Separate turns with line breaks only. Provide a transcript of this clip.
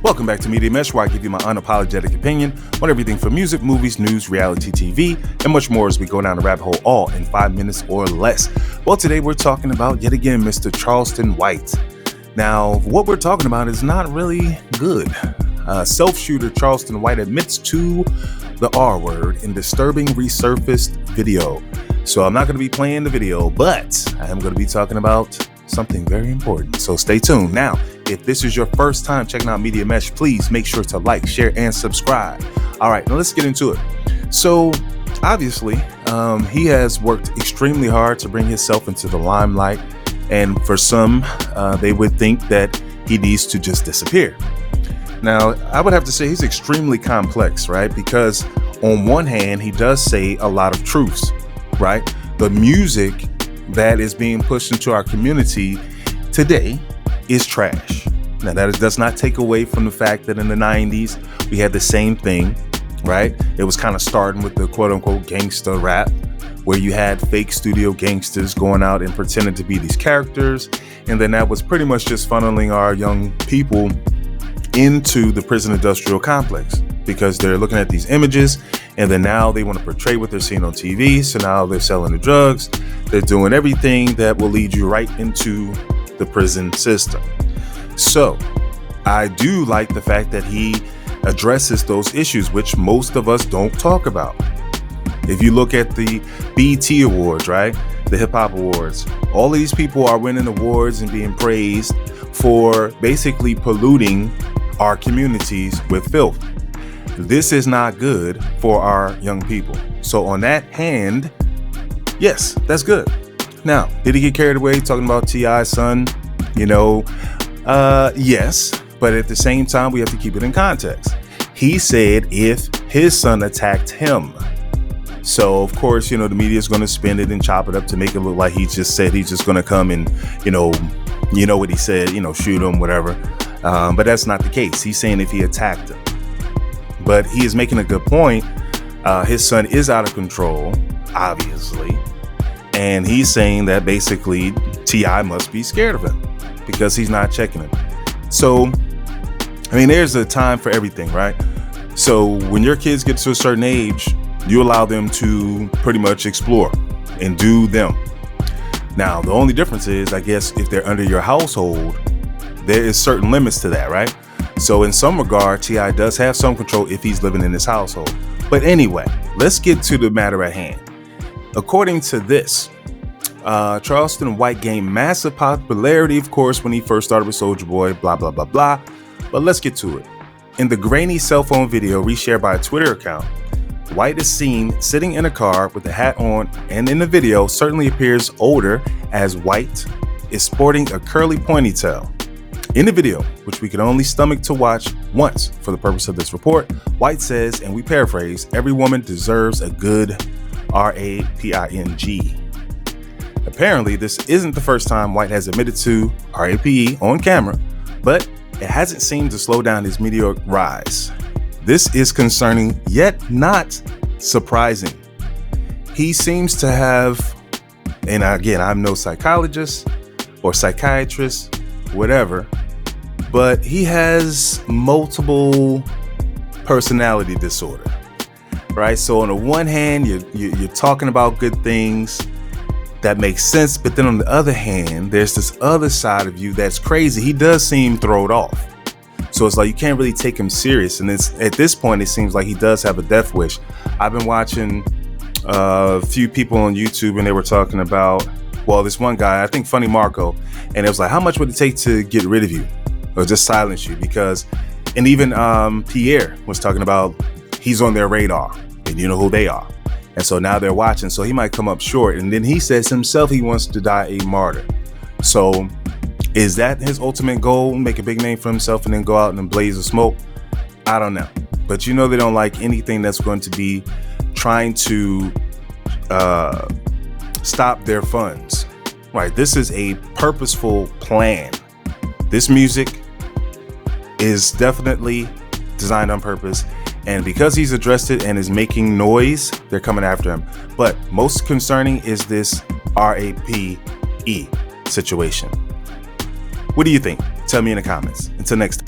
Welcome back to Media Mesh, where I give you my unapologetic opinion on everything from music, movies, news, reality TV, and much more as we go down the rabbit hole all in 5 minutes or less. Well, today we're talking about, yet again, Mr. Charleston White. Now, what we're talking about is not really good. Self-shooter Charleston White admits to the R word in disturbing resurfaced video. So I'm not going to be playing the video, but I am going to be talking about something very important. So stay tuned. Now, if this is your first time checking out Media Mesh, please make sure to like, share, and subscribe. All right, now let's get into it. So obviously, he has worked extremely hard to bring himself into the limelight. And for some, they would think that he needs to just disappear. Now, I would have to say he's extremely complex, right? Because on one hand, he does say a lot of truths, right? The music that is being pushed into our community today is trash. Now, that does not take away from the fact that in the 90s, we had the same thing, right? It was kind of starting with the quote unquote gangsta rap, where you had fake studio gangsters going out and pretending to be these characters. And then that was pretty much just funneling our young people into the prison industrial complex because they're looking at these images and then now they want to portray what they're seeing on TV. So now they're selling the drugs. They're doing everything that will lead you right into the prison system. So I do like the fact that he addresses those issues, which most of us don't talk about. If you look at the BET Awards, right? The hip hop awards, all of these people are winning awards and being praised for basically polluting our communities with filth. This is not good for our young people. So on that hand, yes, that's good. Now, did he get carried away talking about T.I.'s son? Yes, but at the same time, we have to keep it in context. He said if his son attacked him. So, of course, the media is going to spin it and chop it up to make it look like he just said he's just going to come and, what he said, shoot him, whatever. But that's not the case. He's saying if he attacked him. But he is making a good point. His son is out of control, obviously. And he's saying that basically T.I. must be scared of him because he's not checking him. So, there's a time for everything, right? So when your kids get to a certain age, you allow them to pretty much explore and do them. Now, the only difference is, I guess, if they're under your household, there is certain limits to that, right? So in some regard, T.I. does have some control if he's living in his household. But anyway, let's get to the matter at hand. According to this, Charleston White gained massive popularity, of course, when he first started with Soulja Boy, blah, blah, blah, blah. But let's get to it. In the grainy cell phone video reshared by a Twitter account, White is seen sitting in a car with a hat on, and in the video certainly appears older as White is sporting a curly ponytail. In the video, which we could only stomach to watch once for the purpose of this report, White says, and we paraphrase, every woman deserves a good RAPING. Apparently, this isn't the first time White has admitted to RAPE on camera, but it hasn't seemed to slow down his meteoric rise. This is concerning, yet not surprising. He seems to have, and again, I'm no psychologist or psychiatrist, whatever, but he has multiple personality disorder, right? So on the one hand, you're talking about good things that make sense, but then on the other hand, there's this other side of you that's crazy. He does seem thrown off. So it's like you can't really take him serious. And at this point, it seems like he does have a death wish. I've been watching a few people on YouTube and they were talking about, this one guy, I think Funny Marco, and it was like, how much would it take to get rid of you or just silence you? And even Pierre was talking about he's on their radar and you know who they are. And so now they're watching, so he might come up short. And then he says himself he wants to die a martyr. So is that his ultimate goal? Make a big name for himself and then go out and blaze of smoke? I don't know. But they don't like anything that's going to be trying to stop their funds. Right? This is a purposeful plan. This music is definitely designed on purpose. And because he's addressed it and is making noise, they're coming after him. But most concerning is this RAPE situation. What do you think? Tell me in the comments. Until next time.